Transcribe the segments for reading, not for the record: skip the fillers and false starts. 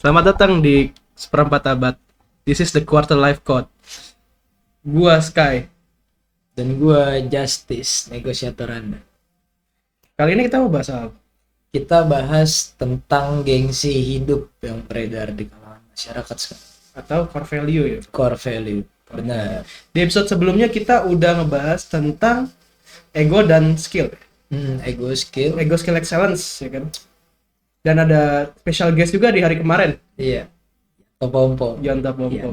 Selamat datang di seperempat abad. This is the quarter life code. Gua Sky. Dan gua Justice, negosiator Anda. Kali ini kita mau bahas apa? Kita bahas tentang gengsi hidup yang beredar di kalangan masyarakat sekarang. Atau core value ya. Core value. Benar. Di episode sebelumnya kita udah ngebahas tentang ego dan skill. Ego skill. Ego skill excellence ya kan. Dan ada special guest juga di hari kemarin. Iya. Tompo. Jonta Pom. Iya.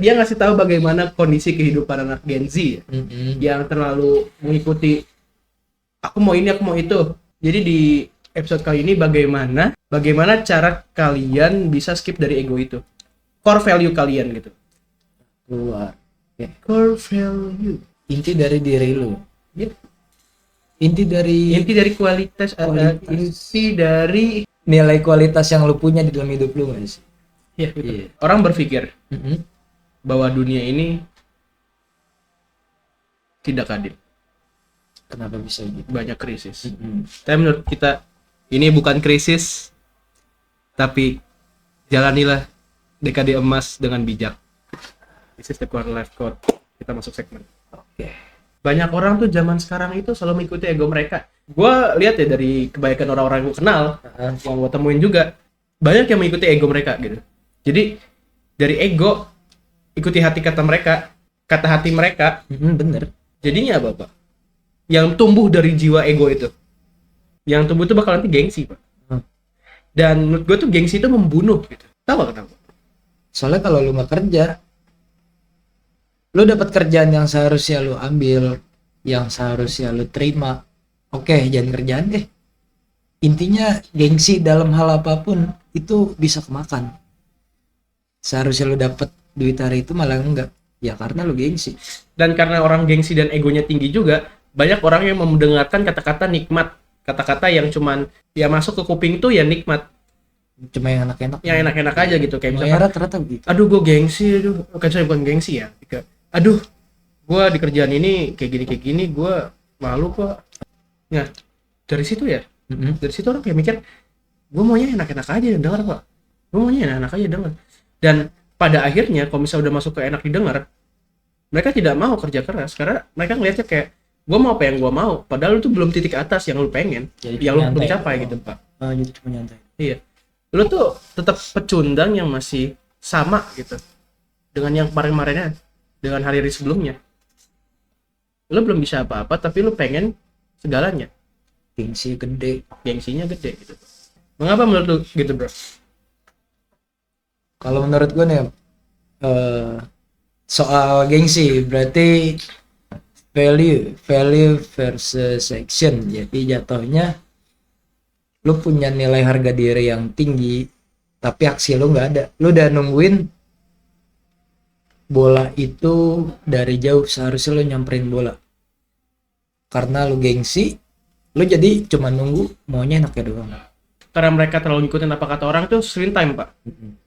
Dia ngasih tahu bagaimana kondisi kehidupan anak Gen Z ya. Yang terlalu mengikuti aku mau ini, aku mau itu. Jadi di episode kali ini bagaimana cara kalian bisa skip dari ego itu. Core value kalian gitu. Keluar. Ya. Core value. Inti dari diri lu. Ya. Inti dari kualitas. Inti dari nilai kualitas yang lu punya di dalam hidup lu nggak sih? ya gitu. Iya. Orang berpikir bahwa dunia ini tidak adil. Kenapa bisa gitu? Banyak krisis. Tapi menurut kita ini bukan krisis, tapi jalanilah dekade emas dengan bijak. This is the core life code. Kita masuk segmen. Oke. Banyak orang tuh zaman sekarang itu selalu mengikuti ego mereka. Gue lihat ya dari kebanyakan orang-orang yang gue kenal, yang gue temuin juga, banyak yang mengikuti ego mereka gitu. Jadi dari ego ikuti hati kata mereka, kata hati mereka. Bener. Jadinya apa, Pak? Yang tumbuh dari jiwa ego itu, yang tumbuh itu bakal nanti gengsi, Pak. Dan menurut gue tuh gengsi itu membunuh gitu. Tahu gak kenapa? Soalnya kalau lu nggak kerja, lu dapat kerjaan yang seharusnya lu ambil, yang seharusnya lu terima. Oke, jangan kerjaan deh. Intinya gengsi dalam hal apapun itu bisa kemakan. Seharusnya lu dapat duit hari itu malah enggak. Ya karena lu gengsi. Dan karena orang gengsi dan egonya tinggi juga, banyak orang yang mendengarkan kata-kata nikmat, kata-kata yang cuman ya masuk ke kuping tuh ya nikmat, Cuma yang enak-enak. yang enak-enak aja gitu. Kayak Misalnya misalkan, rata-rata begitu. aduh gue gengsi, bukan saya bukan gengsi ya. Aduh, gue di kerjaan ini kayak gini, gue malu kok. Nah, dari situ ya, dari situ orang kayak mikir, gue maunya enak-enak aja denger, Pak. Gue maunya enak-enak aja denger. Dan pada akhirnya kalau misalnya udah masuk ke enak didengar, mereka tidak mau kerja keras karena mereka ngeliatnya kayak gue mau apa yang gue mau, padahal itu belum titik atas yang lu pengen, Jadi yang lu cuma belum nyantai. capai gitu, Pak. Jadi cuma nyantai. Iya, lu tuh tetap pecundang yang masih sama gitu dengan yang kemarin-kemarinnya, dengan hari-hari sebelumnya. Lu belum bisa apa-apa tapi lu pengen segalanya, Gengsi gede. gengsinya gede gitu. Mengapa menurut lu gitu, bro? Kalau menurut gue nih soal gengsi berarti value versus action. Jadi jatuhnya lu punya nilai harga diri yang tinggi tapi aksi lu nggak ada. Lu udah nungguin bola itu dari jauh, seharusnya lu nyamperin bola. Karena lu gengsi, lu jadi cuma nunggu maunya enaknya doang. Karena mereka terlalu ngikutin apa kata orang tuh screen time, Pak.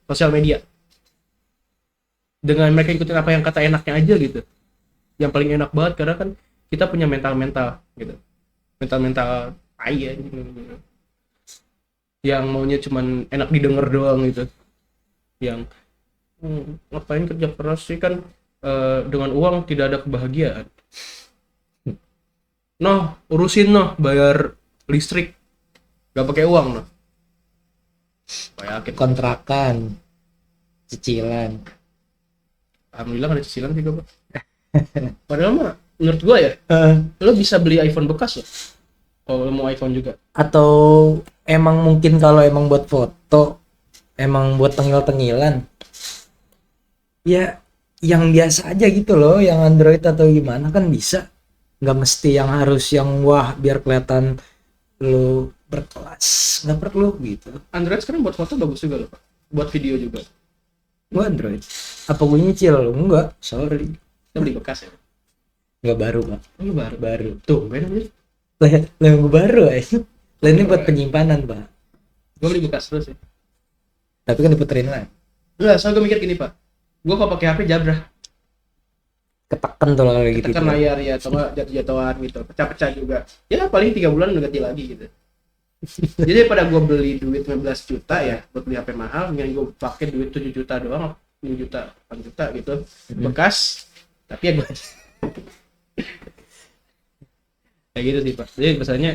Sosial media. Dengan mereka ikutin apa yang kata enaknya aja gitu. Yang paling enak banget karena kan kita punya mental gitu. Mental aja gitu. Yang maunya cuman enak didengar doang gitu. Yang ngapain kerja keras sih kan, dengan uang tidak ada kebahagiaan. Noh, urusin noh bayar listrik gak pakai uang noh. Yakin. Kontrakan, cicilan. Alhamdulillah ada cicilan juga, Pak. Padahal mah menurut gua ya, lo bisa beli iPhone bekas loh. Kalau lo mau iPhone juga. Atau emang mungkin kalau emang buat foto, emang buat tengil-tengilan, ya yang biasa aja gitu loh, yang Android atau gimana kan bisa. Nggak mesti yang harus yang wah biar kelihatan lo berkelas, nggak perlu gitu. Android sekarang buat foto bagus juga loh, Pak. Buat video juga. Gua Android. Apa gue nyicil? Enggak, sorry. Kita beli bekas ya. Nggak baru pak. Lu baru. Baru. Tuh, beda nih. Lah gue baru aja. Lah ini buat penyimpanan pak. Gua beli bekas terus ya. Tapi kan diputerin lah. Enggak, soalnya gua mikir gini, Pak. Gua kalau pakai HP jabrah. Ketekan tuh kalau gitu. Tekan layar ya, atau nggak jatuh-jatuhan gitu. Pecah-pecah juga. Ya paling 3 bulan udah ganti lagi gitu. Jadi daripada gue beli duit 15 juta ya buat beli HP mahal, dengan gue pakai duit 7 juta doang, 6 juta 8 juta gitu bekas, tapi ya gue kayak gitu sih Pak. Jadi misalnya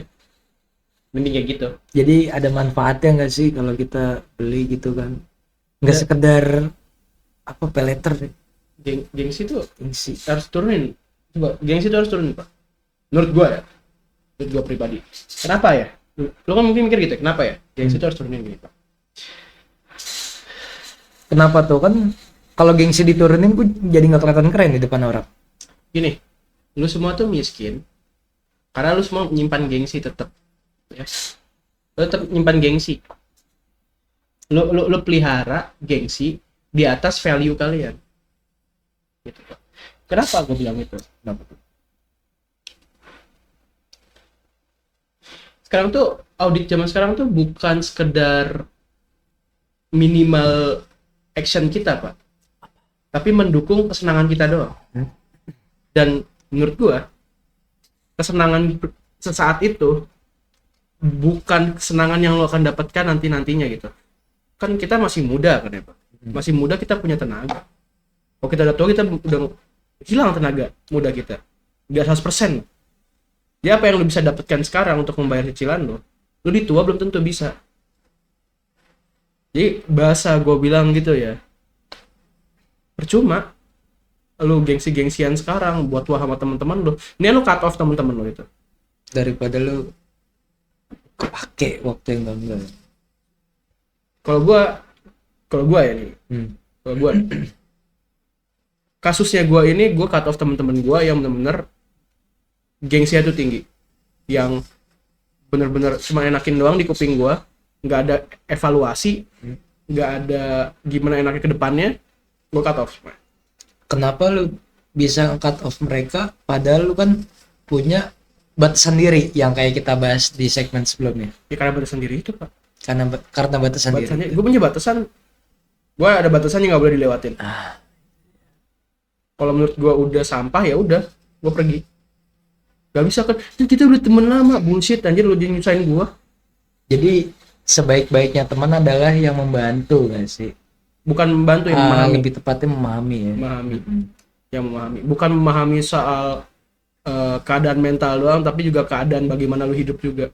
mending kayak gitu. Jadi ada manfaatnya nggak sih kalau kita beli gitu kan? Nggak Ya. sekedar apa pay later, Gengsi tuh gengsi. harus turunin. Coba gengsi tuh harus turunin Pak. Menurut gue ya, menurut gue pribadi. Kenapa ya? Lo kan mungkin mikir gitu, kenapa ya? Gengsi tuh harus turunin gini Pak. Kenapa tuh kan? Kalau gengsi diturunin gue jadi nggak kelihatan keren di depan orang. Gini, lu semua tuh miskin karena lu semua menyimpan gengsi tetap. Ya. Lu tetap nyimpan gengsi. Lu pelihara gengsi di atas value kalian. Gitu Pak. Kenapa gue bilang itu? Kenapa tuh? Sekarang tuh audit zaman sekarang tuh bukan sekedar minimal action kita Pak, tapi mendukung kesenangan kita doang. Dan menurut gua kesenangan sesaat itu bukan kesenangan yang lo akan dapatkan nantinya gitu. Kan kita masih muda kan ya Pak, masih muda, kita punya tenaga. Kalau kita udah tua kita udah hilang tenaga muda kita, nggak 100%. Jadi apa yang lo bisa dapatkan sekarang untuk membayar cicilan lo di tua belum tentu bisa. Jadi bahasa gue bilang gitu ya, percuma lu gengsi-gengsian sekarang buat tua sama teman-teman lu. Ini lu cut off teman-teman lu itu. Daripada lu kepake waktu yang enggak. Kalau gua ya nih. Kalau gua kasusnya gua ini, gua cut off teman-teman gua yang benar-benar gengsinya tuh tinggi. Yang benar-benar cuma enakin doang di kuping gua, nggak ada evaluasi, nggak ada gimana enaknya ke depannya, gua cut off. Kenapa lu bisa cut off mereka padahal lu kan punya batasan diri yang kayak kita bahas di segmen sebelumnya? Ya karena batasan diri itu Pak. Karena batasan diri. Gue punya batasan, gue ada batasan yang nggak boleh dilewatin. Kalau menurut gue udah sampah ya udah, gue pergi. Gak bisa kan, kita udah temen lama, bullshit anjir lu jadi nyusahin gue. Jadi sebaik-baiknya teman adalah yang membantu nggak sih? Bukan membantu, yang memahami. Lebih tepatnya memahami ya. Memahami. Yang memahami. Bukan memahami soal keadaan mental doang, tapi juga keadaan bagaimana lu hidup juga.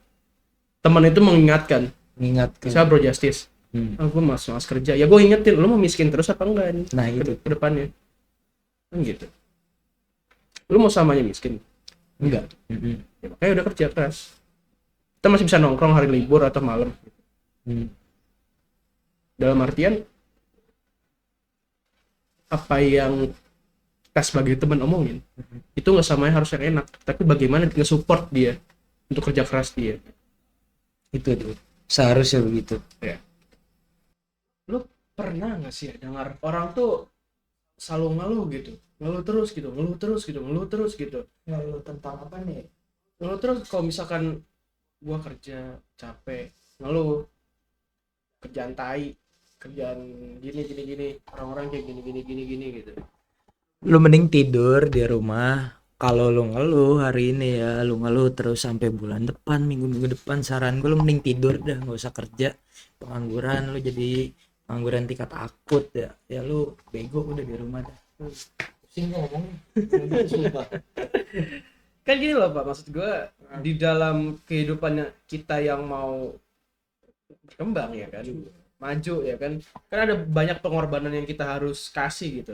Teman itu mengingatkan. Bisa Bro Justice. Gue mas kerja. Ya gue ingetin, lu mau miskin terus apa enggak nih? Nah itu ke depannya. Kan gitu. Lu mau samanya miskin? Enggak. Ya, makanya udah kerja keras. Kita masih bisa nongkrong hari libur atau malam. Dalam artian apa yang kita sebagai teman omongin itu nggak samanya harus yang enak, tapi bagaimana nge-support dia untuk kerja keras dia. Itu tuh seharusnya begitu ya. Lu pernah nggak sih dengar orang tuh selalu ngeluh terus gitu ngeluh tentang apa nih? ngeluh terus. Kalau misalkan gua kerja capek, ngeluh kerjaan tai, kerjaan gini, orang-orang kayak gini gitu. Lu mending tidur di rumah. Kalau lu ngeluh hari ini ya, lu ngeluh terus sampai bulan depan, minggu depan, saran gue lu mending tidur dah, nggak usah kerja. Pengangguran lu jadi pengangguran tingkat akut ya. Ya lu bego udah di rumah dah. Pusing ngomong. Kan gini loh Pak, maksud gue di dalam kehidupannya kita yang mau berkembang ya kan, maju ya kan ada banyak pengorbanan yang kita harus kasih gitu,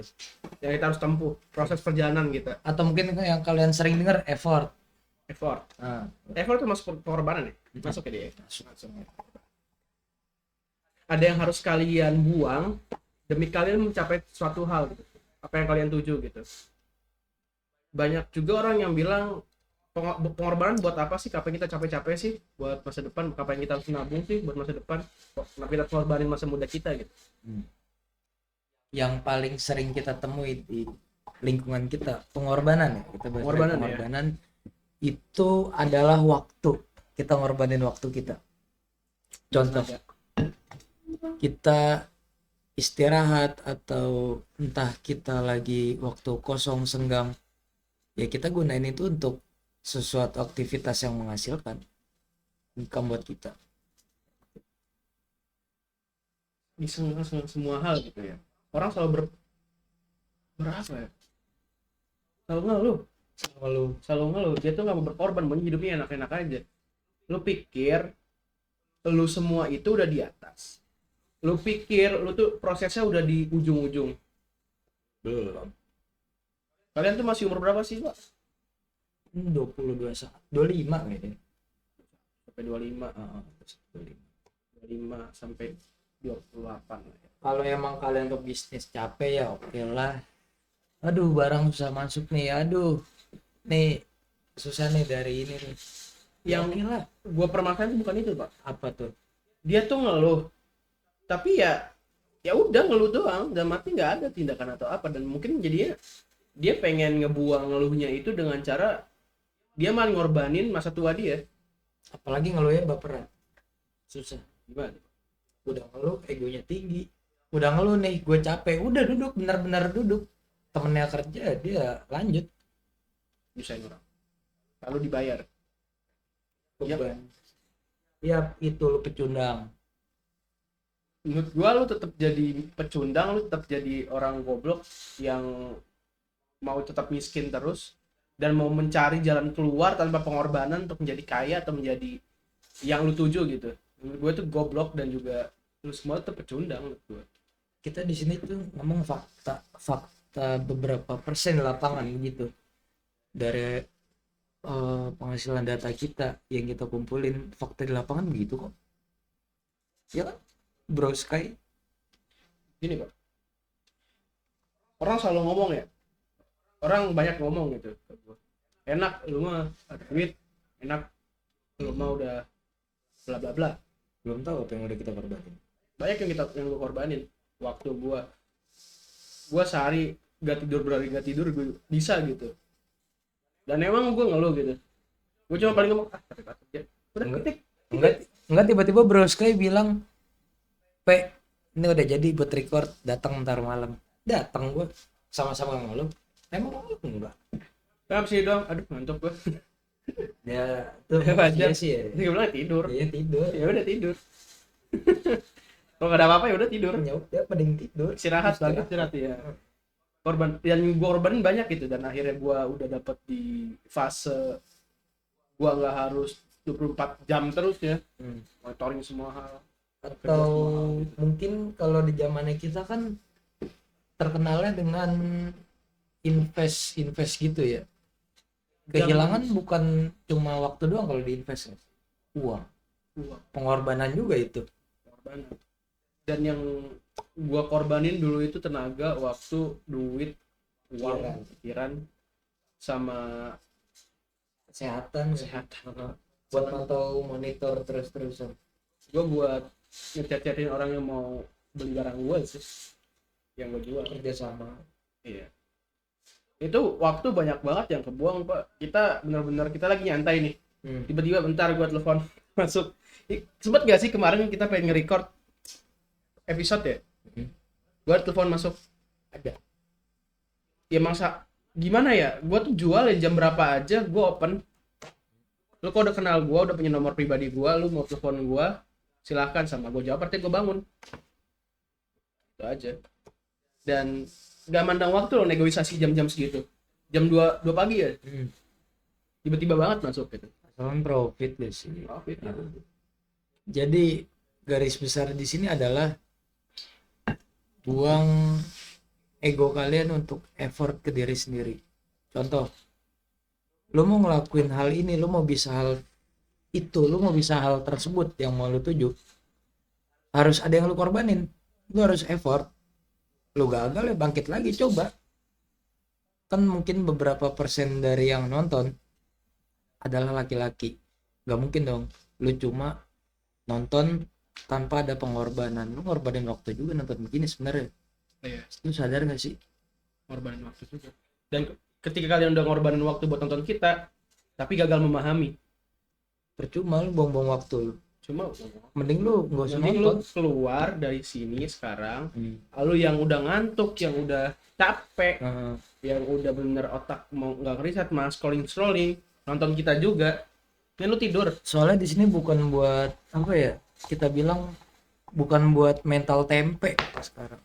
yang kita harus tempuh proses perjalanan kita. Atau mungkin yang kalian sering dengar effort. Effort itu masuk pengorbanan ya, masuk ya dia. Masuk. Ada yang harus kalian buang demi kalian mencapai suatu hal gitu, apa yang kalian tuju gitu. Banyak juga orang yang bilang pengorbanan buat apa sih, kapan kita capek-capek sih buat masa depan, kapan kita harus nabung sih buat masa depan, kenapa kita ngorbanin masa muda kita gitu. Yang paling sering kita temui di lingkungan kita pengorbanan ya, kita pengorbanan ya. Itu adalah waktu, kita ngorbanin waktu kita. Contoh kita istirahat atau entah kita lagi waktu kosong senggang ya, kita gunain itu untuk sesuatu aktivitas yang menghasilkan income buat kita. di semua hal gitu ya. Orang selalu berapa ya, selalu ngeluh, selalu ngeluh. Dia tuh nggak mau berkorban, maunya hidupnya enak-enak aja. Lu pikir lu semua itu udah di atas, lu pikir lu tuh prosesnya udah di ujung-ujung? Belum. Kalian tuh masih umur berapa sih, Pak? 22 25 kayaknya. Sampai 25. 25 sampai 28 lah ya. Kalau emang kalian untuk bisnis capek ya oke lah. Aduh, barang susah masuk nih. Aduh, nih susah nih dari ini nih. Yang oke lah. Gua permasalahan tuh bukan itu, Pak. Apa tuh? Dia tuh ngeluh, tapi ya udah ngeluh doang, dan mati nggak ada tindakan atau apa. Dan mungkin jadinya dia pengen ngebuang ngeluhnya itu dengan cara dia malah ngorbanin masa tua dia. Apalagi ngeluhnya baperan. Susah. Gimana? Udah ngeluh, egonya tinggi. Udah ngeluh nih, gue capek. Udah duduk, benar-benar duduk. Temennya kerja, dia lanjut. Nyusahin orang. Lalu dibayar. Beban. Ya, itu lu pecundang. Menurut gua lu tetap jadi pecundang, lu tetap jadi orang goblok yang mau tetap miskin terus dan mau mencari jalan keluar tanpa pengorbanan untuk menjadi kaya atau menjadi yang lu tuju gitu. Menurut gua itu goblok, dan juga lu semua tetap pecundang menurut gua. Kita di sini tuh ngomong fakta beberapa persen lapangan gitu. Dari penghasilan data kita yang kita kumpulin, fakta di lapangan begitu kok. Ya kan, Bro Sky? Gini, Pak. Orang selalu ngomong ya. Orang banyak ngomong gitu. Enak lu mah ada duit, enak lu mah udah bla bla bla. Belum tahu apa yang udah kita korbanin. Banyak yang lu korbanin. Waktu gua sehari gak tidur, berhari gak tidur, gue bisa gitu. Dan emang gue ngeluh gitu. Gue cuma paling ngomong kerja. Udah ketik. Enggak tiba-tiba Bro Sky bilang, "Pe, ini udah jadi buat record, datang ntar malam." Datang gue sama-sama ngeluh. Emang ngeluh enggak? Kenapa sih dong? Aduh, ngantuk gue. Ya, tuh Wajar sih ya. Gue bilang tidur. Iya tidur. Ya udah tidur. Kalau nggak ada apa-apa ya udah tidur. Ya udah mending tidur. Istirahat ya. Korban yang gue korbanin banyak gitu, dan akhirnya gue udah dapet di fase gue nggak harus 24 jam terus ya monitoring semua hal. Atau mungkin kalau di zamannya kita kan terkenalnya dengan invest gitu ya. Kehilangan bukan cuma waktu doang kalau diinvest, uang. Pengorbanan juga itu. Pengorbanan. Dan yang gua korbanin dulu itu tenaga, waktu, duit, uang, pikiran, sama kesehatan. Buat mantau monitor terus-terusan. Gua buat ngechat-chatin orang yang mau beli barang gua sih, yang gua jual. Kerjasama. Iya. Itu waktu banyak banget yang kebuang, Pak. Kita benar-benar kita lagi nyantai nih. Tiba-tiba bentar gua telepon masuk. Sempet gak sih kemarin kita pengen nge-record episode ya? Gua telepon masuk. Ada. Ya masa gimana ya? Gua tuh jual ya jam berapa aja gua open. Lu kok udah kenal gua, udah punya nomor pribadi gua, lu mau telepon gua, silahkan. Sama gua jawab, artinya gua bangun. Itu aja. Dan gak mandang waktu lo negosiasi jam-jam segitu. Jam 2 pagi ya. Tiba-tiba banget masuk gitu. Soalnya profit deh sih. Profit. Nah. Jadi garis besar di sini adalah buang ego kalian untuk effort ke diri sendiri. Contoh, lo mau ngelakuin hal ini, lo mau bisa hal itu, lo mau bisa hal tersebut yang mau lo tuju, harus ada yang lo korbanin. Lo harus effort. Lo gagal ya bangkit lagi, coba. Kan mungkin beberapa persen dari yang nonton adalah laki-laki. Gak mungkin dong lo cuma nonton tanpa ada pengorbanan. Lu ngorbanin waktu juga nonton begini sebenarnya. Iya. Lu sadar gak sih? Ngorbanin waktu juga. Dan ketika kalian udah ngorbanin waktu buat nonton kita, tapi gagal memahami, percuma lu buang-buang waktu lu. Cuma mending lu nggak usah mending nonton. lu keluar dari sini sekarang. Lalu yang udah ngantuk, yang udah capek, yang udah bener otak mau nggak riset, malah scrolling, nonton kita juga. Dan lu tidur. Soalnya di sini bukan buat apa ya? Kita bilang bukan buat mental tempe sekarang.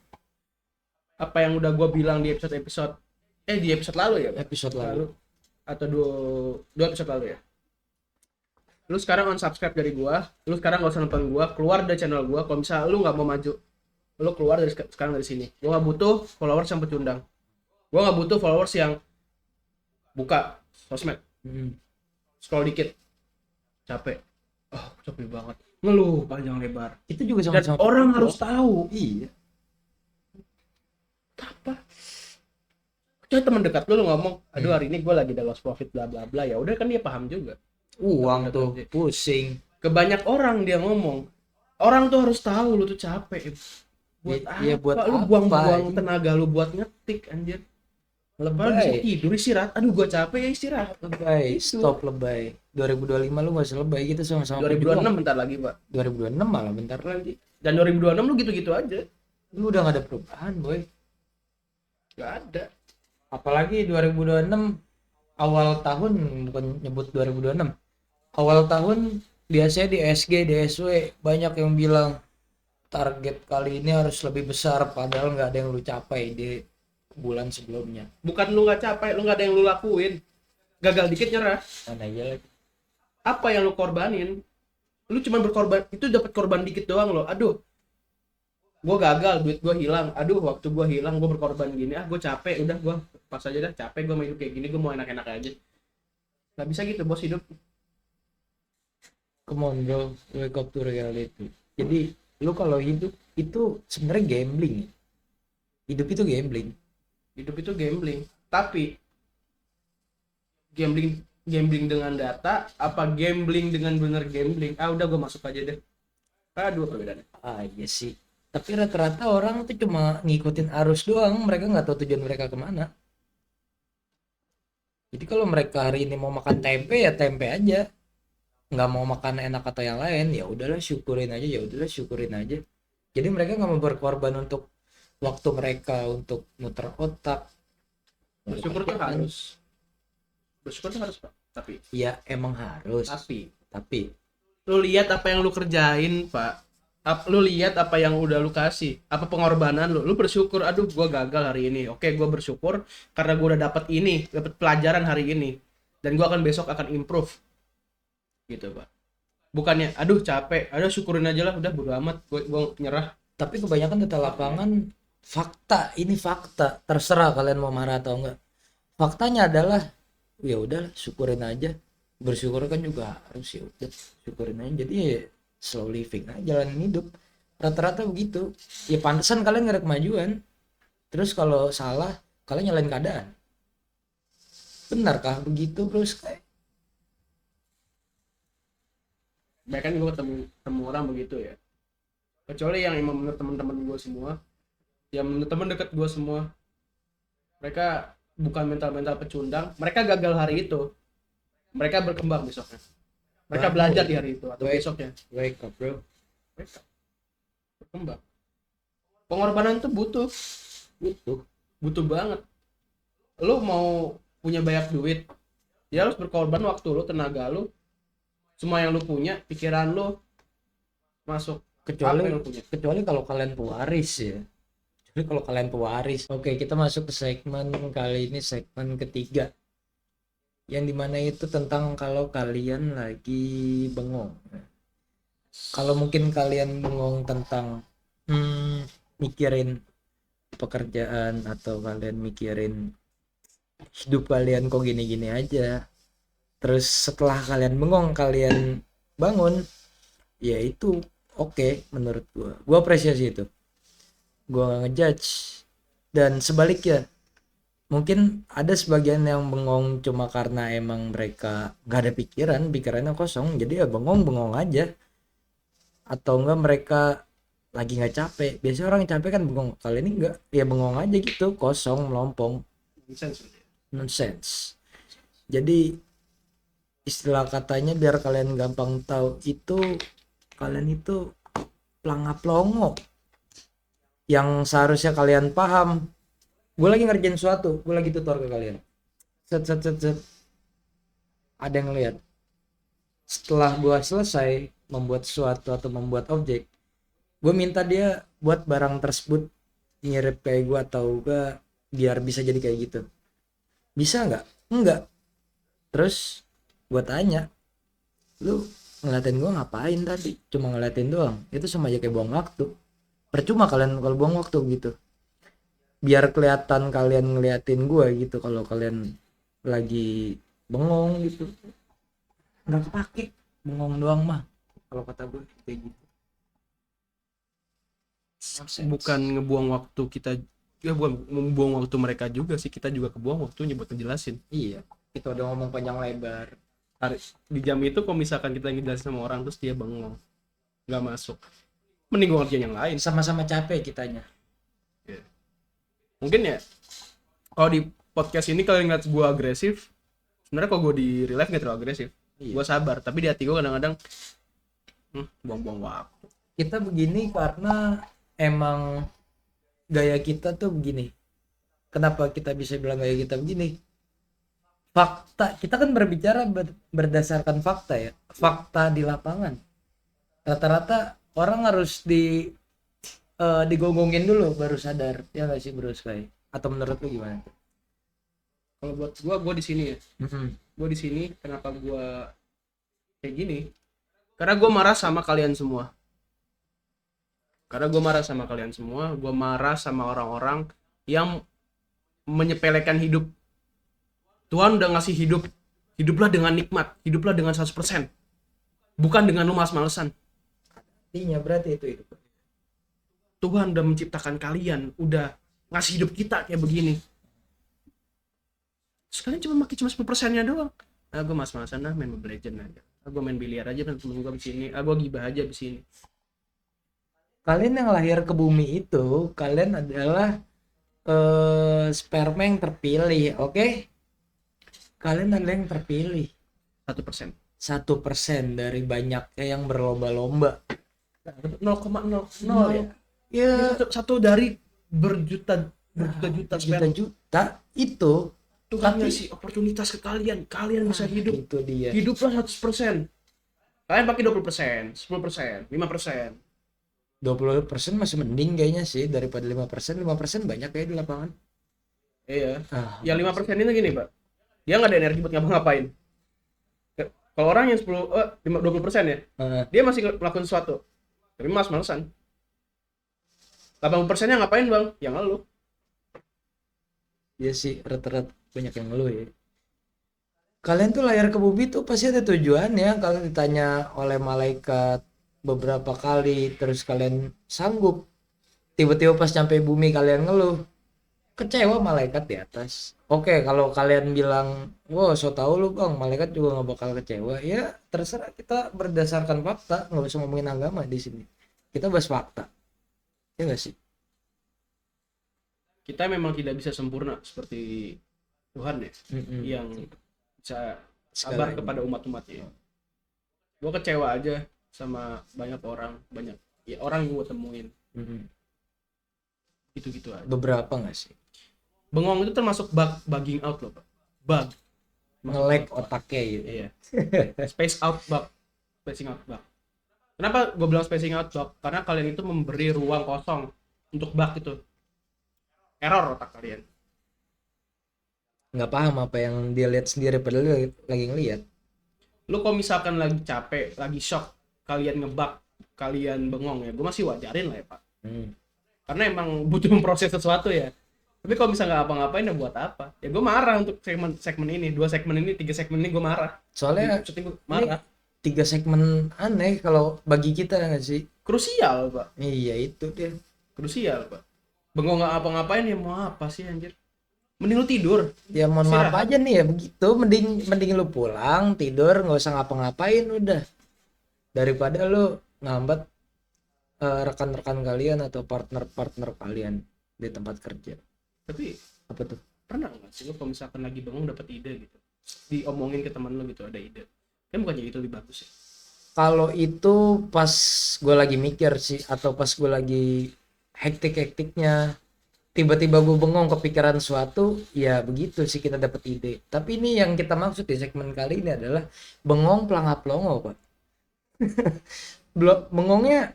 Apa yang udah gue bilang di di episode lalu ya, Pak? Episode lalu. Atau dua episode lalu ya. Lu sekarang unsubscribe dari gua, lu sekarang gak usah nonton gua, keluar dari channel gua. Kalau misalnya lu nggak mau maju, lu keluar dari sekarang dari sini. Gua nggak butuh followers yang pecundang, gua nggak butuh followers yang buka sosmed scroll dikit, capek. Oh, capek banget ngeluh panjang lebar. Itu juga Dan sama-sama orang itu. harus tahu. Iya. Apa? Coba teman dekat lu ngomong, aduh hari ini gue lagi ada loss profit bla bla bla, ya udah kan dia paham juga. Uang tuh pusing. Kebanyak orang dia ngomong, orang tuh harus tahu lu tuh capek. Buat Iya, apa? buat Lu apa? buang-buang tenaga lu buat ngetik anjir. Lepas bisa Lebay. tidur istirahat. Aduh gua capek ya istirahat. Lebay. Itu. Stop lebay. 2025 lu gak usah lebay gitu sama-sama. 2026 bentar lagi, Pak. 2026 malah bentar lagi. Dan 2026 lu gitu-gitu aja. Lu udah gak ada perubahan, boy. Gak ada. Apalagi 2026 awal tahun, bukan nyebut 2026. Awal tahun biasanya di SG, di SW banyak yang bilang target kali ini harus lebih besar, padahal nggak ada yang lu capai di bulan sebelumnya. Bukan lu nggak capek, lu nggak ada yang lu lakuin. Gagal dikit nyerah. Mana aja lagi. Apa yang lu korbanin? Lu cuma berkorban, itu dapat korban dikit doang lo. Aduh, gua gagal, duit gua hilang. Aduh, waktu gua hilang, gua berkorban gini. Ah, gua capek, udah gua pas aja dah, capek gua mau hidup kayak gini, gua mau enak-enak aja. Gak bisa gitu, bos, hidup. Come on bro, wake up to reality. Jadi lu kalau hidup itu sebenarnya gambling. Hidup itu gambling. Hidup itu gambling. Tapi gambling dengan data apa gambling dengan bener gambling? Ah, udah gua masuk aja deh. Aduh, perbedaannya. Ah iya sih. Tapi rata-rata orang tuh cuma ngikutin arus doang, mereka nggak tahu tujuan mereka kemana. Jadi kalau mereka hari ini mau makan tempe ya tempe aja, nggak mau makan enak atau yang lain ya udahlah syukurin aja, ya udahlah syukurin aja. Jadi mereka nggak mau berkorban untuk waktu mereka untuk muter otak. Bersyukur tuh harus. Bersyukur tuh harus, Pak. Tapi Ya emang harus. Tapi lu lihat apa yang lu kerjain, Pak. Lu lihat apa yang udah lu kasih, apa pengorbanan lu bersyukur. Aduh, gua gagal hari ini, oke, gua bersyukur karena gua udah dapat ini, dapat pelajaran hari ini, dan gua akan besok akan improve gitu, Pak. Bukannya aduh capek, aduh syukurin aja lah, udah bodo amat, gua nyerah. tapi kebanyakan data lapangan fakta, ini fakta, terserah kalian mau marah atau enggak. Faktanya adalah ya udah syukurin aja, bersyukur kan juga harus, ya udah syukurin aja. Jadi ya slow living aja, jalanin hidup. Rata-rata begitu. Ya pantesan kalian gak ada kemajuan. Terus kalau salah kalian nyalain keadaan. Benarkah begitu? Terus kayak Banyak kan gua ketemu orang begitu ya, kecuali yang emang menurut teman-teman gua semua, yang menurut teman dekat gua semua, mereka bukan mental pecundang, mereka gagal hari itu, mereka berkembang besoknya, mereka belajar di hari itu atau besoknya, wake up bro, mereka berkembang. Pengorbanan tuh butuh banget. Lu mau punya banyak duit, ya harus berkorban waktu lu, tenaga lu, semua yang lu punya, pikiran lu masuk. kecuali kalau kalian pewaris ya. Kecuali kalau kalian pewaris. Oke, kita masuk ke segmen kali ini, segmen ketiga, yang dimana itu tentang kalau kalian lagi bengong. Kalau mungkin kalian bengong tentang mikirin pekerjaan, atau kalian mikirin hidup kalian kok gini-gini aja, terus setelah kalian bengong kalian bangun, ya itu oke, menurut gua apresiasi itu, gua nggak ngejudge. Dan sebaliknya, mungkin ada sebagian yang bengong cuma karena emang mereka nggak ada pikirannya kosong, jadi ya bengong aja. Atau enggak mereka lagi nggak capek. Biasanya orang yang capek kan bengong, kali ini enggak, ya bengong aja gitu, kosong, melompong, nonsense. Jadi istilah katanya biar kalian gampang tahu itu, kalian itu pelangap-longo yang seharusnya kalian paham. Gue lagi ngerjain sesuatu, gue lagi tutor ke kalian, set, ada yang lihat. Setelah gue selesai membuat sesuatu atau membuat objek, gue minta dia buat barang tersebut mirip kayak gue atau gak, biar bisa jadi kayak gitu. Bisa nggak? Enggak. Terus gue tanya, lu ngeliatin gue ngapain tadi? Cuma ngeliatin doang. Itu sama aja kayak buang waktu. Percuma kalian kalau buang waktu gitu. Biar kelihatan kalian ngeliatin gue gitu. Kalau kalian lagi bengong gitu, nggak kepake. Bengong doang mah. Kalau kata gue kayak gitu. Bukan ngebuang waktu kita, ya bukan membuang waktu mereka juga sih, kita juga kebuang waktunya buat ngejelasin. Iya, kita udah ngomong panjang lebar. Di jam itu kalau misalkan kita lagi jelasin sama orang terus dia bengong nggak masuk, mending gue ngerjain yang lain. Sama-sama capek kitanya. Yeah. Mungkin ya kalau di podcast ini kalian ngeliat gue agresif, sebenarnya kalau gue di real life nggak terlalu agresif. Iya. Gue sabar, tapi di hati gue kadang-kadang buang-buang waktu. Kita begini karena emang gaya kita tuh begini. Kenapa kita bisa bilang gaya kita begini? Fakta, kita kan berbicara berdasarkan fakta ya. Fakta di lapangan. Rata-rata orang harus digonggongin dulu baru sadar. Ya nggak sih Bro Sky? Atau menurut lu gimana? Kalau buat gue di sini ya. Gue di sini kenapa gue kayak gini? Karena gue marah sama kalian semua. Gue marah sama orang-orang yang menyepelekan hidup. Tuhan udah ngasih hidup. Hiduplah dengan nikmat, hiduplah dengan 100%. Bukan dengan lu malas-malesan. Artinya berarti itu hidup. Tuhan udah menciptakan kalian, udah ngasih hidup kita kayak begini. Sekalian cuma makin 10%-nya doang. Gue malas-malesan dah main Mobile Legends aja. Gue main biliar aja dengan temen gue di sini. Gue gibah aja di sini. Kalian yang lahir ke bumi itu, kalian adalah sperma yang terpilih, oke? Kalian adalah yang terpilih. 1%. 1% dari banyaknya yang berlomba-lomba. 0,00 ya. Ya satu dari berjuta-juta sperma. Juta itu Tuhan ngasih oportunitas ke kalian. Kalian bisa hidup. Itu dia. Hiduplah 100%. Kalian pakai 20%, 10%, 5%. 20% masih mending kayaknya sih daripada 5%. 5% banyak kayak di lapangan. Iya. Yang 5% ini gini, Pak. Dia nggak ada energi buat ngapa-ngapain. Kalau orang yang 20% ya, dia masih melakukan sesuatu. Tapi males-malesan. 80%-nya ngapain, Bang? Yang ngeluh. Iya sih, rata-rata banyak yang ngeluh ya. Kalian tuh lahir ke bumi tuh pasti ada tujuannya. Kalau ditanya oleh malaikat beberapa kali, terus kalian sanggup, tiba-tiba pas nyampe bumi kalian ngeluh, kecewa malaikat di atas. Oke, kalau kalian bilang, wow so tau lu Bang, malaikat juga nggak bakal kecewa. Ya terserah, kita berdasarkan fakta, nggak usah ngomongin agama di sini. Kita bahas fakta, ya nggak sih? Kita memang tidak bisa sempurna seperti Tuhan ya, yang bisa sabar kepada umat-umatnya. Gue kecewa aja sama banyak orang yang gue temuin. Gitu-gitu aja. Beberapa nggak sih? Bengong itu termasuk bugging out loh, Pak. Bug. Nge-lag otaknya gitu. Iya. Spacing out bug. Kenapa gue bilang spacing out bug? Karena kalian itu memberi ruang kosong untuk bug itu. Error otak kalian. Nggak paham apa yang dia lihat sendiri padahal lagi ngeliat. Lu kalau misalkan lagi capek, lagi shock, kalian ngebug, kalian bengong ya, gue masih wajarin lah ya Pak. Karena emang butuh memproses sesuatu ya. Tapi kalau misalnya nggak apa-ngapain ya buat apa? Ya gue marah untuk segmen ini, 2 segmen ini, 3 segmen ini gue marah. Soalnya gue marah. 3 segmen aneh kalau bagi kita nggak sih? Krusial Pak. Iya itu dia. Krusial Pak. Bengong nggak apa-ngapain ya mau apa sih anjir? Mending lu tidur. Ya mohon maaf aja nih ya begitu. Mending lu pulang tidur, nggak usah ngapa-ngapain udah. Daripada lu ngambat rekan-rekan kalian atau partner-partner kalian di tempat kerja. Tapi apa tuh? Pernah nggak sih lu kalau misalkan lagi bengong dapat ide gitu, diomongin ke teman lu gitu ada ide, kan bukannya itu lebih bagus ya? Kalau itu pas gue lagi mikir sih, atau pas gue lagi hektik-hektiknya, tiba-tiba gue bengong kepikiran suatu, ya begitu sih kita dapat ide. Tapi ini yang kita maksud di segmen kali ini adalah bengong pelangap longo Pak. Bengongnya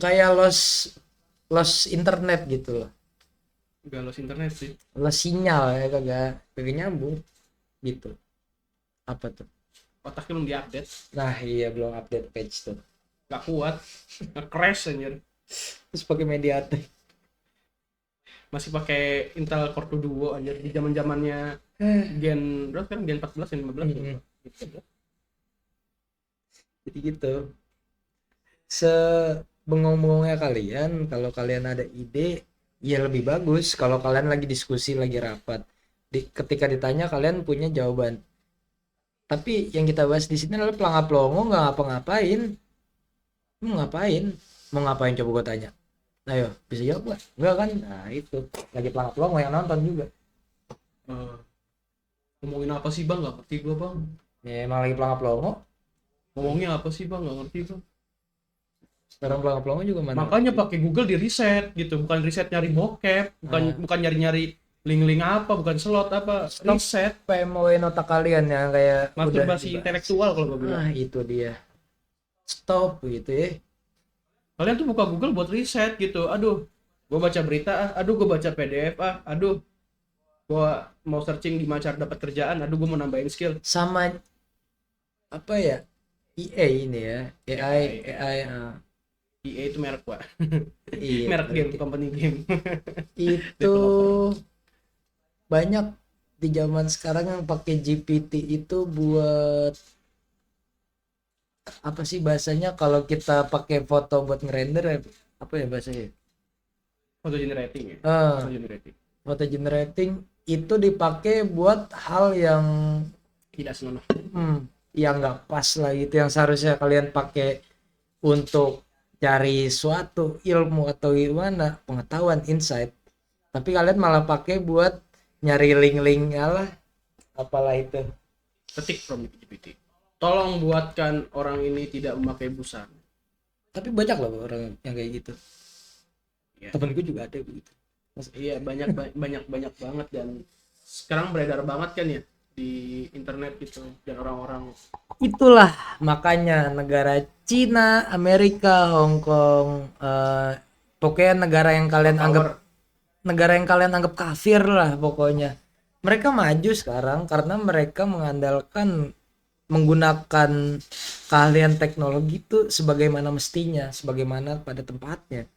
kayak lost internet gitu loh, Gak los internet sih. lost sinyal ya, kagak nyambung gitu. Apa tuh? Otaknya belum diupdate. Nah iya, belum update page tuh, Gak kuat. Nge-crash anjir. terus pakai MediaTek. Masih pakai Intel Core 2 Duo anjir di zaman-zamannya Gen berapa kan? Gen 14 Gen 15 Mm-mm. gitu. Jadi gitu, sebengong-bengongnya kalian, kalau kalian ada ide ya lebih bagus kalau kalian lagi diskusi, lagi rapat, ketika ditanya kalian punya jawaban. Tapi yang kita bahas di sini adalah pelangap-pelongo, nggak ngapa-ngapain. Ngapain? Mau ngapain coba gue tanya? Ayo, bisa jawab nggak? Enggak kan? Nah itu, lagi pelangap-pelongo yang nonton juga. Ngomongin apa sih bang? Gak ngerti gua bang. Ya emang lagi pelangap-pelongo. Ngomongnya apa sih bang? Gak ngerti bang. Sekarang pelangap-pelongo juga mana? Makanya pakai Google di reset gitu, bukan reset nyari bokep, bukan nyari-nyari link-link apa, bukan slot apa, reset. PMOin otak kalian yang kayak Masturbasi udah intelektual kalau gue bilang. ah itu dia, stop gitu ya. Kalian tuh buka Google buat riset gitu. Aduh, gue baca berita aduh gue baca PDF aduh gue mau searching gimana cara dapat kerjaan, aduh gue mau nambahin skill. Sama apa ya, EA ini ya, AI EA itu merek gua. iya, Merek game, company game. itu banyak di zaman sekarang yang pakai GPT itu buat apa sih bahasanya, kalau kita pakai foto buat ngerender apa ya bahasanya, Foto generating ya. ah Foto generating. foto generating itu dipakai buat hal yang Tidak senonoh. yang nggak pas lah gitu, yang seharusnya kalian pakai untuk cari suatu ilmu atau gimana, pengetahuan, insight, tapi kalian malah pakai buat nyari link-link lah apalah itu. Ketik prompt GPT. Tolong buatkan orang ini tidak memakai busana. Tapi banyak loh orang yang kayak gitu Ya. temenku juga ada begitu. Iya, banyak banget, dan sekarang beredar banget kan ya di internet gitu, dan orang-orang Itulah makanya negara Cina, Amerika, Hong Kong, pokoknya negara yang kalian anggap kafir lah pokoknya. Mereka maju sekarang karena mereka mengandalkan menggunakan keahlian teknologi itu sebagaimana mestinya, sebagaimana pada tempatnya.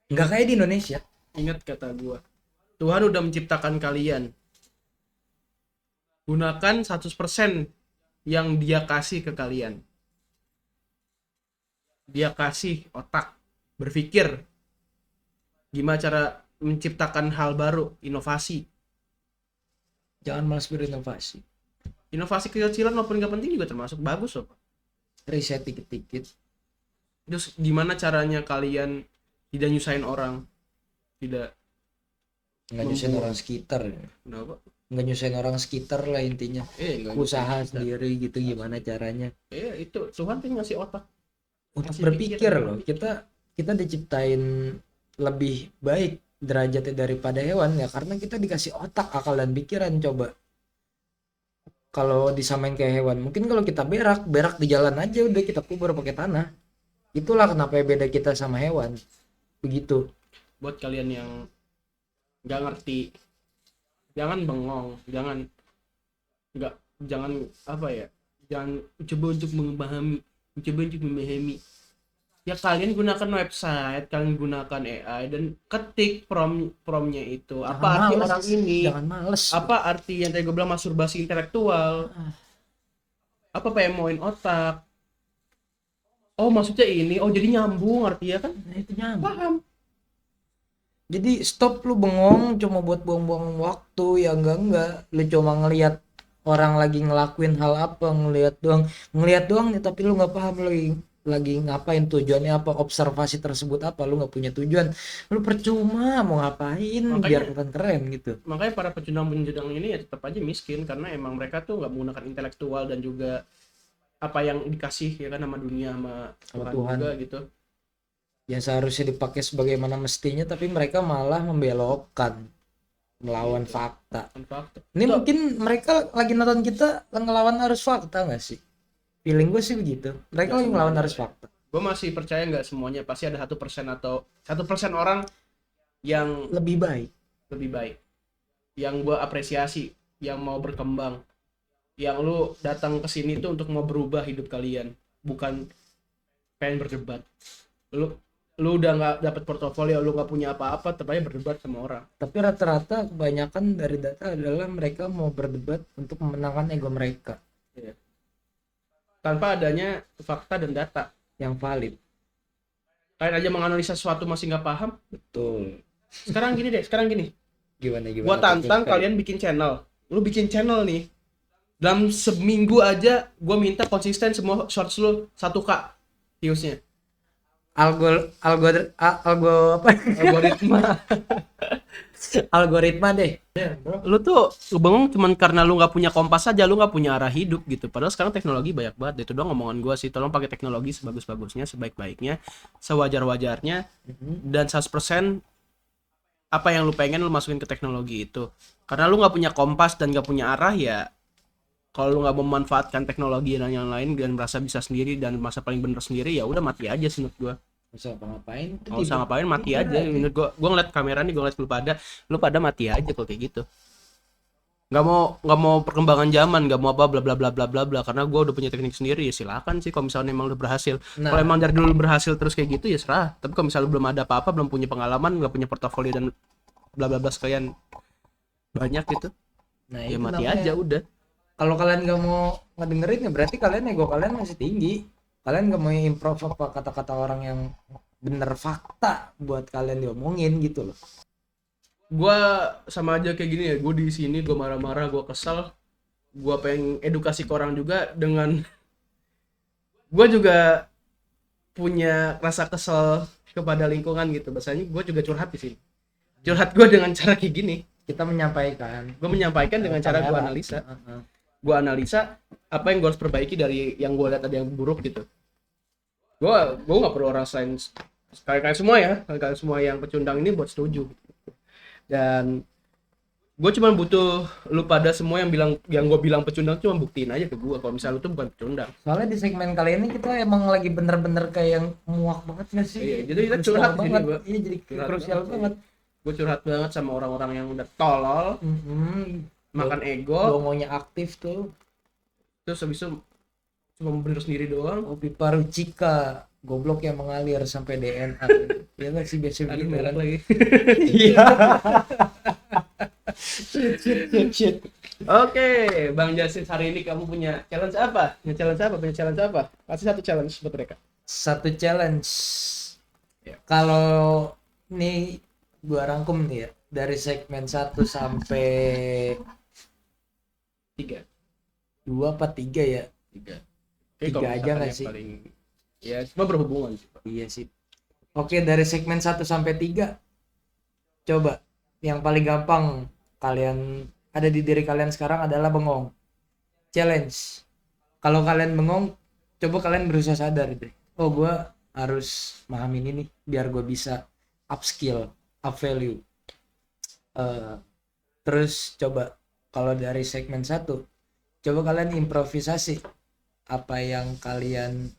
Nggak kayak di Indonesia. ingat kata gua, Tuhan udah menciptakan kalian, gunakan 100% yang dia kasih ke kalian. Dia kasih otak berpikir gimana cara menciptakan hal baru, inovasi. Jangan malas berinovasi. Inovasi kecil-kecilan walaupun nggak penting juga termasuk bagus loh. Riset dikit-dikit. Terus gimana caranya kalian tidak nyusahin orang, tidak Nggak nyusahin orang sekitar. kenapa? Nggak nyusahin orang sekitar lah intinya. Nggak Usaha nyusahin. sendiri gitu, gimana caranya. Itu Tuhan tuh ngasih otak Untuk ngasih berpikir pikiran. loh. Kita diciptain lebih baik derajatnya daripada hewan ya karena kita dikasih otak, akal dan pikiran. Coba kalau disamain kayak hewan, mungkin kalau kita berak di jalan aja udah kita kubur pakai tanah. Itulah kenapa beda kita sama hewan. Begitu. Buat kalian yang nggak ngerti, jangan bengong, jangan apa ya, jangan coba untuk memahami. Ya kalian gunakan website, kalian gunakan AI dan ketik promnya itu. Jangan Apa arti males, orang ini? Jangan males. Apa arti yang tadi gue bilang masturbasi intelektual? Apa PMO-in otak? Oh maksudnya ini, oh jadi nyambung artinya kan? Nah, itu nyambung. Paham. Jadi stop lu bengong cuma buat buang-buang waktu ya, enggak. Lu cuma ngelihat orang lagi ngelakuin hal apa, ngelihat doang nih, tapi lu nggak paham lagi ngapain, tujuannya apa, observasi tersebut apa, lu nggak punya tujuan, lu percuma mau ngapain. Biar keren gitu. Makanya para pecundang-pecundang ini ya tetap aja miskin karena emang mereka tuh nggak menggunakan intelektual dan juga apa yang dikasih ya kan sama dunia sama Tuhan juga gitu. Yang seharusnya dipakai sebagaimana mestinya, tapi mereka malah membelokkan, melawan fakta. Ini mungkin mereka lagi nonton kita ngelawan arus fakta nggak sih? Feeling gue sih begitu. Mereka lagi ngelawan arus fakta. Gue masih percaya nggak semuanya, pasti ada 1% atau 1% orang yang lebih baik. lebih baik, yang gue apresiasi, yang mau berkembang, yang lu datang ke sini tuh untuk mau berubah hidup kalian, bukan pengen berdebat. Lu udah nggak dapat portofolio, lu nggak punya apa-apa, tetap aja berdebat sama orang. Tapi rata-rata kebanyakan dari data adalah mereka mau berdebat untuk memenangkan ego mereka. Iya. Tanpa adanya fakta dan data yang valid. Kalian aja menganalisa sesuatu masih nggak paham. Betul. Sekarang gini. Gimana? Gua tantang kalian bikin channel. Lu bikin channel nih. Dalam seminggu aja gua minta konsisten semua shorts lu 1K viewsnya. Algoritma. Algoritma deh. Lu tuh bengong cuman karena lu nggak punya kompas aja, lu nggak punya arah hidup gitu. Padahal sekarang teknologi banyak banget. Itu doang omongan gua sih. Tolong pakai teknologi sebagus-bagusnya, sebaik-baiknya, sewajar-wajarnya, dan 100% apa yang lu pengen lu masukin ke teknologi itu. Karena lu nggak punya kompas dan nggak punya arah ya, kalau lu nggak memanfaatkan teknologi dan yang lain dan merasa bisa sendiri dan merasa paling bener sendiri, ya udah mati aja sih menurut gua. Nggak usah ngapain. Nggak usah ngapain, mati aja. Menurut gua ngeliat kamera nih, gua ngeliat lu pada mati aja kalau kayak gitu. Nggak mau perkembangan zaman, nggak mau apa bla bla bla bla bla bla, karena gua udah punya teknik sendiri. Ya silakan sih kalau misalnya emang udah berhasil. Nah, kalau emang dari dulu berhasil terus kayak gitu ya serah. Tapi kalau misalnya belum ada apa-apa, belum punya pengalaman, nggak punya portofolio dan bla bla bla sekalian banyak gitu, nah ya itu mati namanya. aja udah. Kalau kalian nggak mau ngedengerin ya berarti kalian ego kalian masih tinggi. Kalian nggak mau improve apa kata-kata orang yang bener fakta buat kalian diomongin gitu loh. Gua sama aja kayak gini ya, gue di sini gue marah-marah, gue kesel, gue pengen edukasi ke orang juga dengan gue juga punya rasa kesel kepada lingkungan gitu. Biasanya gue juga curhat di sini, curhat gue dengan cara kayak gini. Kita menyampaikan, Gue menyampaikan dengan cara gue analisa. Gue analisa apa yang gue harus perbaiki dari yang gue lihat ada yang buruk gitu. Gue nggak perlu orang lain, kalian semua ya, kalian semua yang pecundang ini buat setuju. Dan gue cuma butuh lu pada semua yang gue bilang pecundang, cuma buktiin aja ke gue kalau misalnya lu tuh bukan pecundang. Soalnya di segmen kali ini kita emang lagi bener-bener kayak yang muak banget nggak sih? Iya, jadi kita curhat di sini, banget. Gua. Iya, jadi krusial banget. Gue curhat banget sama orang-orang yang udah tolol, makan ego, ngomongnya aktif tuh. terus habis itu cuma bener sendiri doang. Kopi paru Cika, goblok yang mengalir sampai DNA. Ya nggak sih, biasa Aduh, begitu merah kan. lagi. Iya. Shit. Oke, Bang Jasin, hari ini kamu punya challenge apa? Punya challenge apa? Kasih satu challenge buat mereka. Satu challenge. Ya. Kalau nih gua rangkum nih ya, dari segmen 1 sampai 3. 2 apa 3 ya? 3. Tiga aja nggak sih? Paling... Ya, cuma berhubungan sih. Iya sih. Oke, dari segmen 1 sampai 3. Coba yang paling gampang kalian ada di diri kalian sekarang adalah bengong. Challenge. Kalau kalian bengong, coba kalian berusaha sadar deh. Oh, gua harus memahami ini nih biar gue bisa up skill, up value. Terus coba kalau dari segmen 1, coba kalian improvisasi apa yang kalian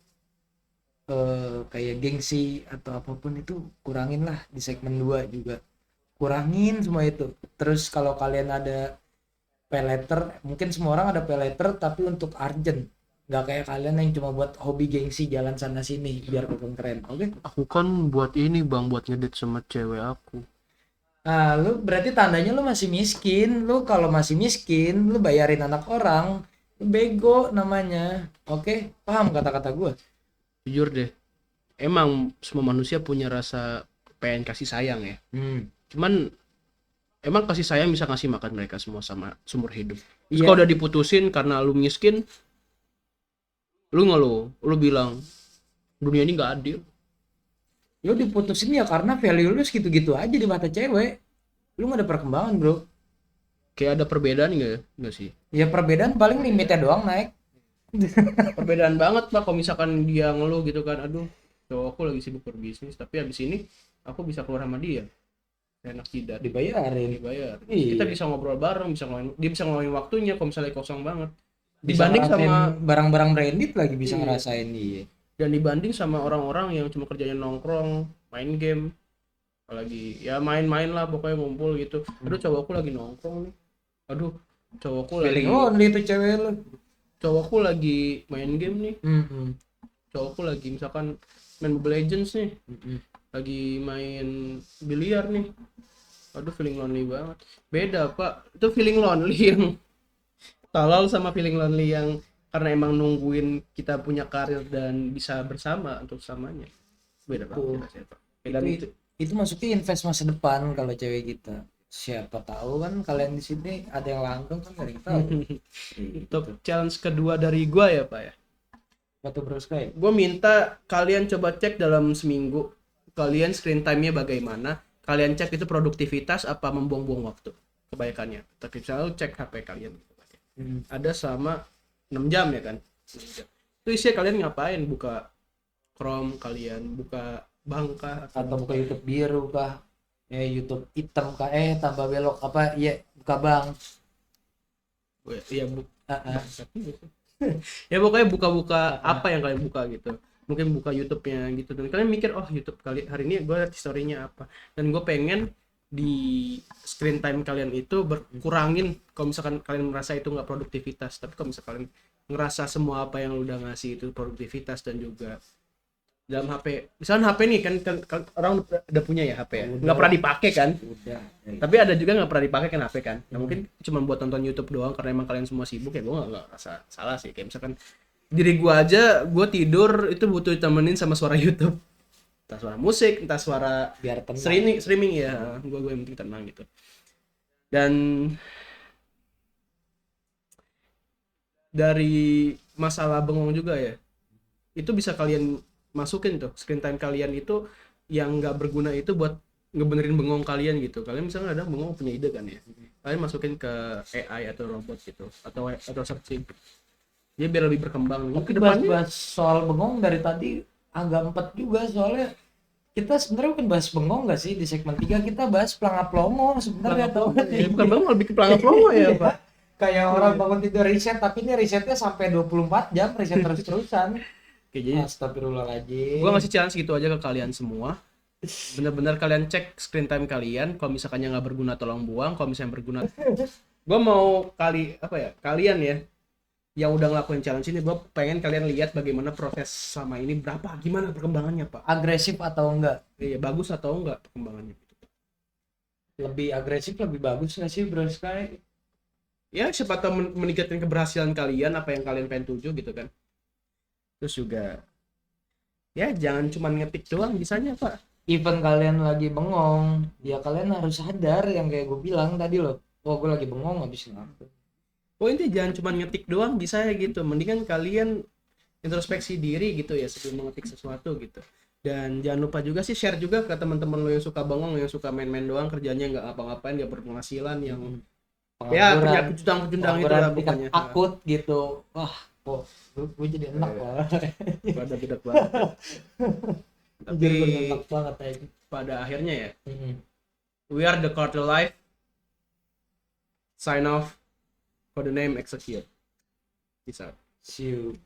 kayak gengsi atau apapun itu kurangin lah di segmen 2 juga. Kurangin semua itu. Terus kalau kalian ada pay letter, mungkin semua orang ada pay letter tapi untuk urgent. Nggak kayak kalian yang cuma buat hobi gengsi jalan sana sini biar kelihatan keren. Oke? Aku kan buat ini Bang, buat ngedate sama cewek aku. Nah, lu berarti tandanya lu masih miskin. Lu kalau masih miskin, lu bayarin anak orang, lu bego namanya. Oke? Paham kata-kata gue? Jujur deh, emang semua manusia punya rasa pengen kasih sayang ya. Cuman emang kasih sayang bisa ngasih makan mereka semua sama seumur hidup. Terus kalau udah diputusin karena lu miskin, lu ngeluh, lu bilang dunia ini nggak adil. Lu diputusin ya karena value lu segitu-gitu aja di mata cewek. Lu nggak ada perkembangan, bro. Kayak ada perbedaan nggak sih? Ya perbedaan paling limitnya doang naik. Perbedaan banget Pak kalau misalkan dia ngeluh gitu kan, aduh cowokku lagi sibuk berbisnis tapi habis ini aku bisa keluar sama dia enak jidat, dibayar. Iya. Kita bisa ngobrol bareng, dia bisa ngeluangin waktunya kalau misalnya kosong banget, dibanding sama barang-barang branded lagi bisa ngerasain dia. Dan dibanding sama orang-orang yang cuma kerjanya nongkrong, main game, apalagi ya main-main lah pokoknya ngumpul gitu. Aduh cowokku lagi nongkrong nih. Aduh cowokku Feeling lagi lonely tuh cewek lu. cowokku lagi main game nih. Mm-mm. Cowokku lagi misalkan main Mobile Legends nih. Lagi main biliar nih. Aduh feeling lonely banget. Beda pak, itu feeling lonely yang tolol sama feeling lonely yang karena emang nungguin kita punya karir dan bisa bersama untuk samanya. Beda banget rasanya pak. Dan Itu maksudnya invest masa depan kalau cewek kita. Siapa tahu kan kalian di sini ada yang langgeng kan, nggak tahu. untuk challenge kedua dari gua ya pak ya. Batu Bro Sky. Gua minta kalian coba cek dalam seminggu kalian screen time-nya bagaimana. Kalian cek itu produktivitas apa membuang-buang waktu kebanyakannya. Tapi selalu cek HP kalian. Ada sama 6 jam ya kan. 6 jam. Itu isinya kalian ngapain? Buka Chrome kalian, buka Bangka Atau buka YouTube biru kah? YouTube hitam kah? Tambah belok apa? Iya, buka bang. Iya ya pokoknya buka-buka apa yang kalian buka gitu. Mungkin buka YouTube-nya gitu dan kalian mikir oh YouTube kali hari ini gue lihat story-nya apa dan gue pengen di screen time kalian itu berkurangin kalau misalkan kalian merasa itu nggak produktivitas. Tapi kalau misalkan kalian ngerasa semua apa yang udah ngasih itu produktivitas dan juga dalam HP misalnya HP nih kan orang udah punya ya HP ya nggak pernah dipakai kan tapi ada juga nggak pernah dipakai kan HP kan nah mungkin cuma buat tonton YouTube doang karena emang kalian semua sibuk ya gue nggak rasa salah sih kayak misalkan diri gue aja gue tidur itu butuh ditemenin sama suara YouTube entah suara musik entah suara Biar tenang. streaming ya gue yang penting tenang gitu dan dari masalah bengong juga ya itu bisa kalian masukin tuh screen time kalian itu yang nggak berguna itu buat ngebenerin bengong kalian gitu. Kalian misalnya ada bengong punya ide kan ya, kalian masukin ke AI atau robot gitu atau searching. Dia biar lebih berkembang. Tapi bahas soal bengong dari tadi agak empat juga soalnya kita sebenarnya bukan bahas bengong nggak sih di segmen 3 kita bahas pelangap longo sebenarnya tuh. Bukan bengong lebih ke pelangap longo ya pak. Kayak orang bangun tidur riset tapi ini risetnya sampai 24 jam riset terus-terusan. Oke, jadi astagfirullahaladzim. Gua ngasih challenge gitu aja ke kalian semua. Bener-bener kalian cek screen time kalian. Kalau misalkannya nggak berguna tolong buang. Kalau misalnya berguna, gua mau kalian ya yang udah ngelakuin challenge ini, gua pengen kalian lihat bagaimana proses sama ini gimana perkembangannya pak. Agresif atau enggak? Iya bagus atau enggak perkembangannya. Lebih agresif lebih bagus nggak sih Bro Sky? Ya siapa tahu meningkatkan keberhasilan kalian apa yang kalian pengen tuju gitu kan. Terus juga ya jangan cuma ngetik doang bisanya pak. Even kalian lagi bengong ya kalian harus sadar yang kayak gue bilang tadi loh, gue lagi bengong habis ngelakuin. Poinnya jangan cuma ngetik doang bisa ya gitu, mendingan kalian introspeksi diri gitu ya sebelum mengetik sesuatu gitu. Dan jangan lupa juga sih share juga ke teman-teman lo yang suka bengong, yang suka main-main doang kerjanya nggak apa-ngapain, nggak berpenghasilan yang ya punya pecundang-pecundang itu lah pokoknya akut gitu. Wah kok gue jadi enak lah. Pada bedak banget. Tapi enak banget aja. Pada akhirnya ya we are the quarter life, sign off, for the name execute, peace out, see you.